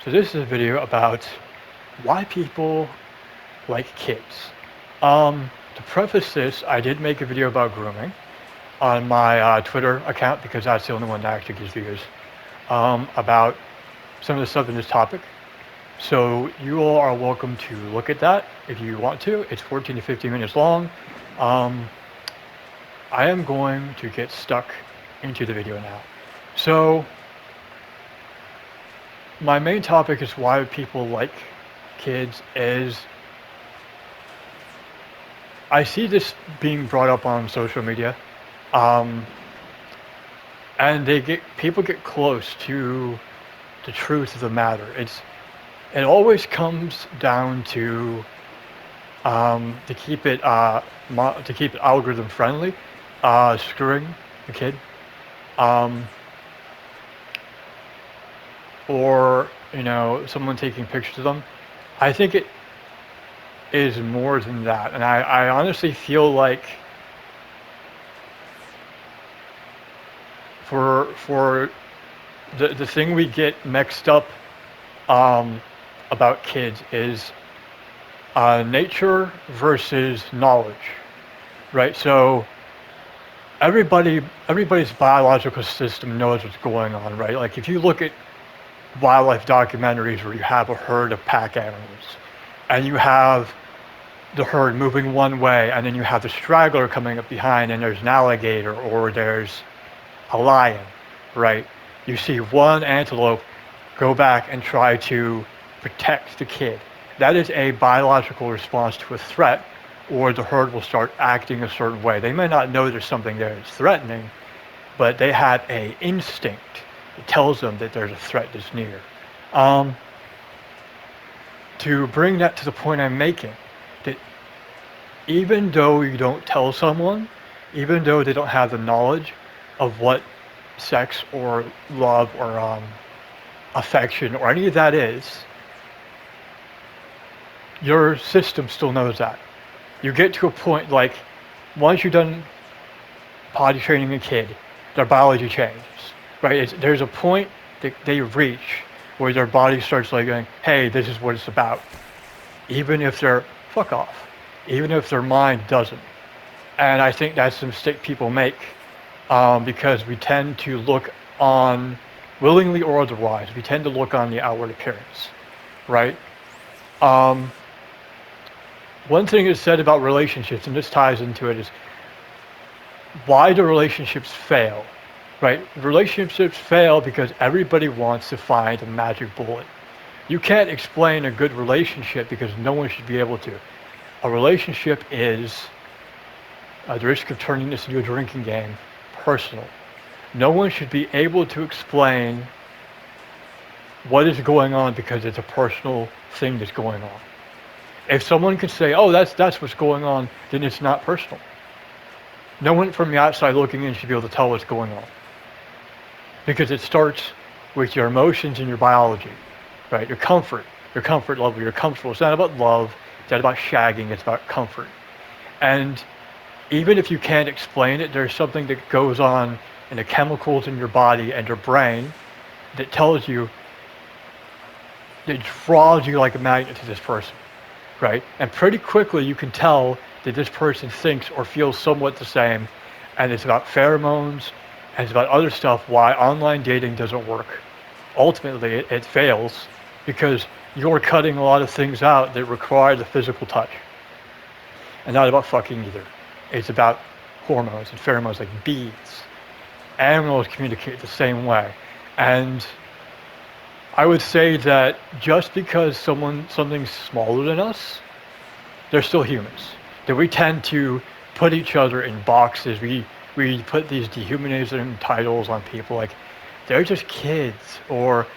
So this is a video about why people like kids. To preface this, I did make a video about grooming on my Twitter account because that's the only one that actually gives views about some of the stuff in this topic. So you all are welcome to look at that if you want to. It's 14 to 15 minutes long. Um, I am going to get stuck into the video now. So my main topic is why people like kids is I see this being brought up on social media, um, and people get close to the truth of the matter. It always comes down to keep it to keep it algorithm friendly, screwing the kid, um, or someone taking pictures of them. I think it is more than that, and I honestly feel like for the thing we get mixed up um, about kids is nature versus knowledge, right? So everybody's biological system knows what's going on, right? Like if you look at wildlife documentaries where you have a herd of pack animals and you have the herd moving one way and then you have the straggler coming up behind and there's an alligator or there's a lion, right? You see one antelope go back and try to protect the kid. That is a biological response to a threat, or the herd will start acting a certain way. They may not know there's something there that's threatening, but they have a instinct that tells them that there's a threat that's near. To bring that to the point I'm making, that even though you don't tell someone, even though they don't have the knowledge of what sex or love or affection or any of that is, your system still knows that. You get to a point like once you're done potty training a kid, their biology changes, right? There's a point that they reach where their body starts like going, hey, this is what it's about. Even if they're fuck off, even if their mind doesn't. And I think that's the mistake people make because we tend to look on, willingly or otherwise, we tend to look on the outward appearance, right? One thing is said about relationships, and this ties into it, is why do relationships fail, right? Relationships fail because everybody wants to find a magic bullet. You can't explain a good relationship because no one should be able to. A relationship is, at the risk of turning this into a drinking game, personal. No one should be able to explain what is going on because it's a personal thing that's going on. If someone could say, oh, that's what's going on, then it's not personal. No one from the outside looking in should be able to tell what's going on. Because it starts with your emotions and your biology, right? Your comfort level, you're comfortable. It's not about love, it's not about shagging, it's about comfort. And even if you can't explain it, there's something that goes on in the chemicals in your body and your brain that tells you, that draws you like a magnet to this person. Right? And pretty quickly you can tell that this person thinks or feels somewhat the same, and it's about pheromones, and it's about other stuff, why online dating doesn't work. Ultimately, it fails because you're cutting a lot of things out that require the physical touch. And not about fucking either. It's about hormones and pheromones like bees. Animals communicate the same way. And I would say that just because something's smaller than us, they're still humans. That we tend to put each other in boxes. We put these dehumanizing titles on people like they're just kids, or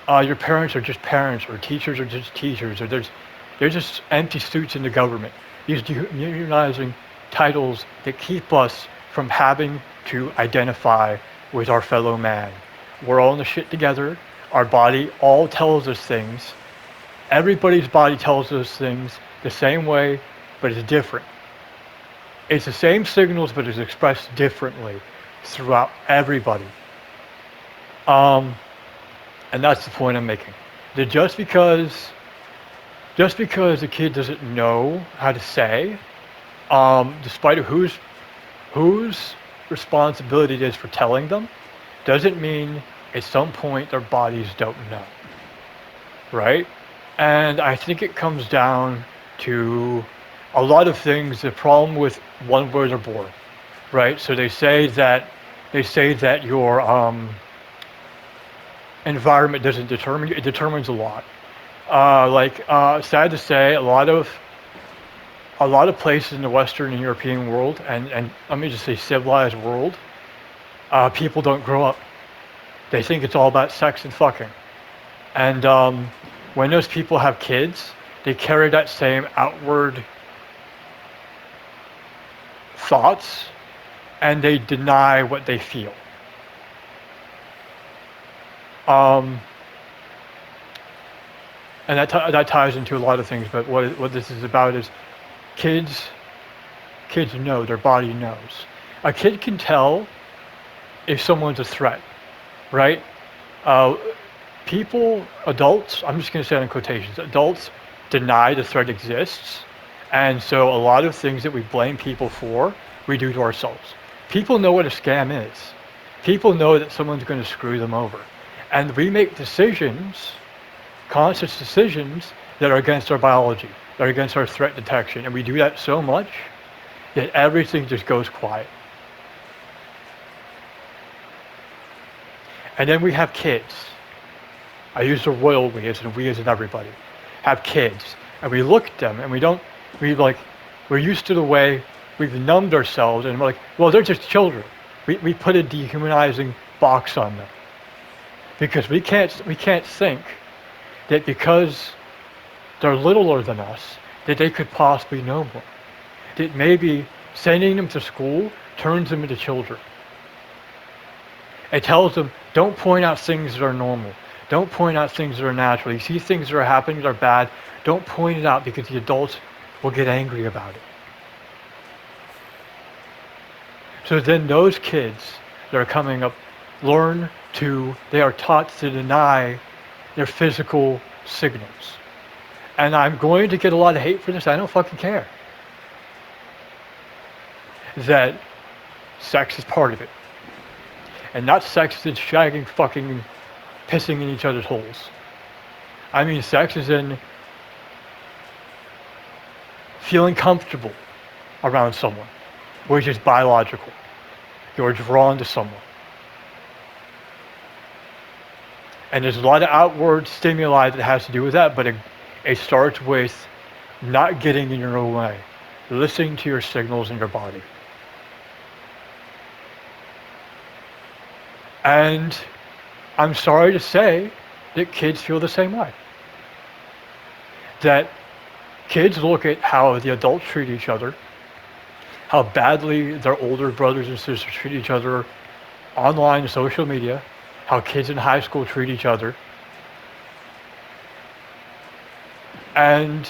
your parents are just parents, or teachers are just teachers, or they're just empty suits in the government. These dehumanizing titles that keep us from having to identify with our fellow man. We're all in the shit together. Our body all tells us things. Everybody's body tells us things the same way, but it's different. It's the same signals, but it's expressed differently throughout everybody. And that's the point I'm making. That just because a kid doesn't know how to say, despite whose responsibility it is for telling them, doesn't mean at some point their bodies don't know, right? And I think it comes down to a lot of things. The problem with one where they're born, right? So they say that your environment doesn't determine you. It determines a lot. Sad to say, a lot of places in the Western and European world, and let me just say civilized world, people don't grow up. They think it's all about sex and fucking. And when those people have kids, they carry that same outward thoughts and they deny what they feel. Um, and that ties into a lot of things, but what this is about is kids, kids know, their body knows. A kid can tell if someone's a threat, right? Uh, Adults, I'm just going to say in quotations, adults deny the threat exists. And so a lot of things that we blame people for, we do to ourselves. People know what a scam is. People know that someone's going to screw them over. And we make decisions, conscious decisions, that are against our biology, that are against our threat detection. And we do that so much that everything just goes quiet. And then we have kids. I use the royal we as in everybody. Have kids. And we look at them and we're used to the way we've numbed ourselves and we're like, well, they're just children. We put a dehumanizing box on them. Because we can't think that because they're littler than us, that they could possibly know more. That maybe sending them to school turns them into children. It tells them, don't point out things that are normal. Don't point out things that are natural. You see things that are happening that are bad, don't point it out because the adults will get angry about it. So then those kids that are coming up they are taught to deny their physical signals. And I'm going to get a lot of hate for this. I don't fucking care. That sex is part of it. And not sex that's shagging, fucking, pissing in each other's holes. I mean, sex is in feeling comfortable around someone, which is biological. You're drawn to someone. And there's a lot of outward stimuli that has to do with that, but it starts with not getting in your own way, listening to your signals in your body. And I'm sorry to say that kids feel the same way. That kids look at how the adults treat each other, how badly their older brothers and sisters treat each other online and social media, how kids in high school treat each other. And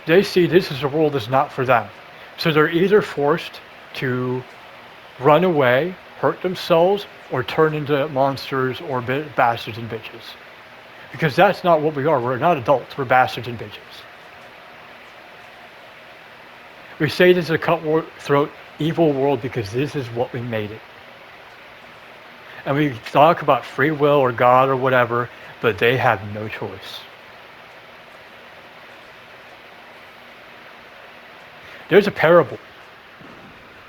they see this as a world that's not for them. So they're either forced to run away, hurt themselves, or turn into monsters or bastards and bitches. Because that's not what we are. We're not adults. We're bastards and bitches. We say this is a cutthroat, evil world because this is what we made it. And we talk about free will or God or whatever, but they have no choice. There's a parable.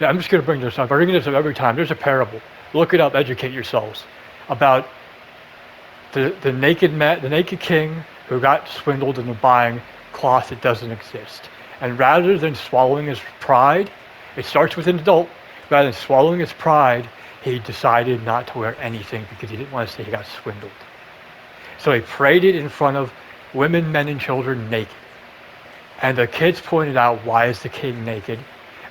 Yeah, I'm just going to bring this up. I bring this up every time. There's a parable. Look it up, educate yourselves. About the naked king who got swindled into buying cloth that doesn't exist. And rather than swallowing his pride, it starts with an adult, rather than swallowing his pride, he decided not to wear anything because he didn't want to say he got swindled. So he paraded in front of women, men, and children naked. And the kids pointed out, why is the king naked?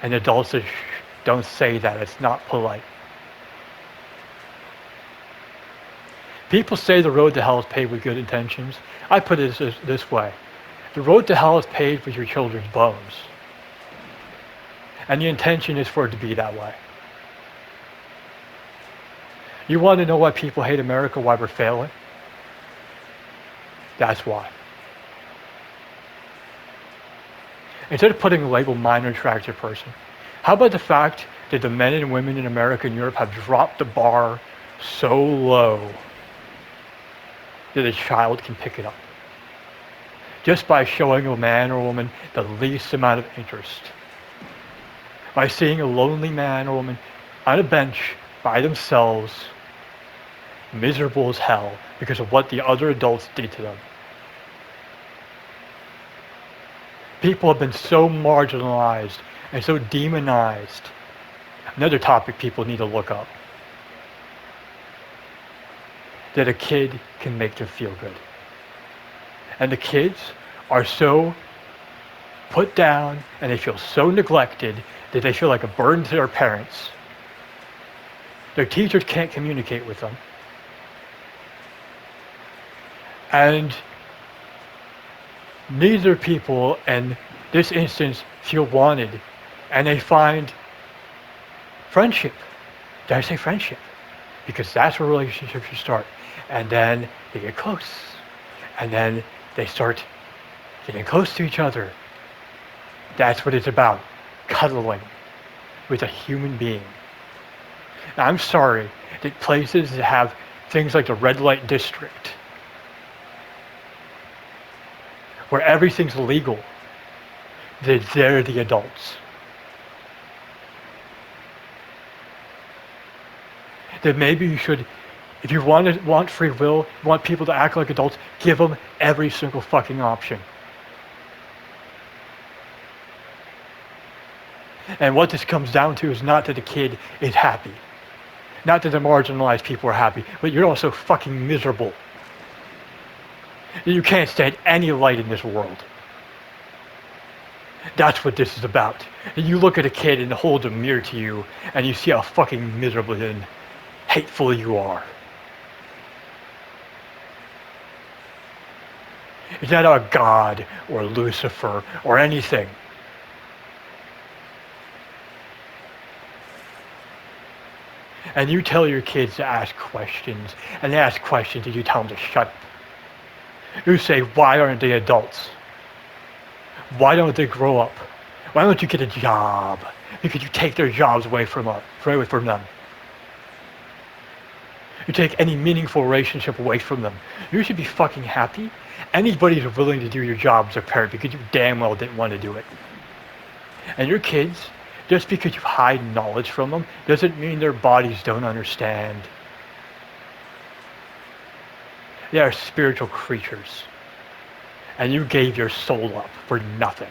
And the adults said, shh, don't say that, it's not polite. People say the road to hell is paved with good intentions. I put it this way. The road to hell is paved with your children's bones. And the intention is for it to be that way. You want to know why people hate America, why we're failing? That's why. Instead of putting the label minor attracted person, how about the fact that the men and women in America and Europe have dropped the bar so low that a child can pick it up? Just by showing a man or woman the least amount of interest. By seeing a lonely man or woman on a bench by themselves, miserable as hell because of what the other adults did to them. People have been so marginalized and so demonized. Another topic people need to look up. That a kid can make them feel good. And the kids are so put down and they feel so neglected that they feel like a burden to their parents. Their teachers can't communicate with them. And neither people in this instance feel wanted, and they find friendship. Did I say friendship? Because that's where relationships should start. And then they get close. And then they start getting close to each other. That's what it's about. Cuddling with a human being. Now, I'm sorry that places that have things like the red light district, where everything's legal, that they're the adults. That maybe you should, if you want free will, you want people to act like adults, give them every single fucking option. And what this comes down to is not that the kid is happy. Not that the marginalized people are happy, but you're also fucking miserable. You can't stand any light in this world. That's what this is about. And you look at a kid and hold a mirror to you, and you see how fucking miserable and hateful you are. It's not about God or Lucifer or anything. And you tell your kids to ask questions, and they ask questions and you tell them to shut up. You say, why aren't they adults? Why don't they grow up? Why don't you get a job? Because you take their jobs away from them. You take any meaningful relationship away from them. You should be fucking happy. Anybody who's willing to do your job as a parent because you damn well didn't want to do it. And your kids, just because you hide knowledge from them, doesn't mean their bodies don't understand. They are spiritual creatures. And you gave your soul up for nothing.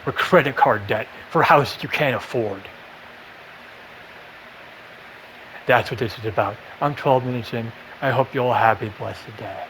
For credit card debt, for a house you can't afford. That's what this is about. I'm 12 minutes in. I hope you all have a blessed day.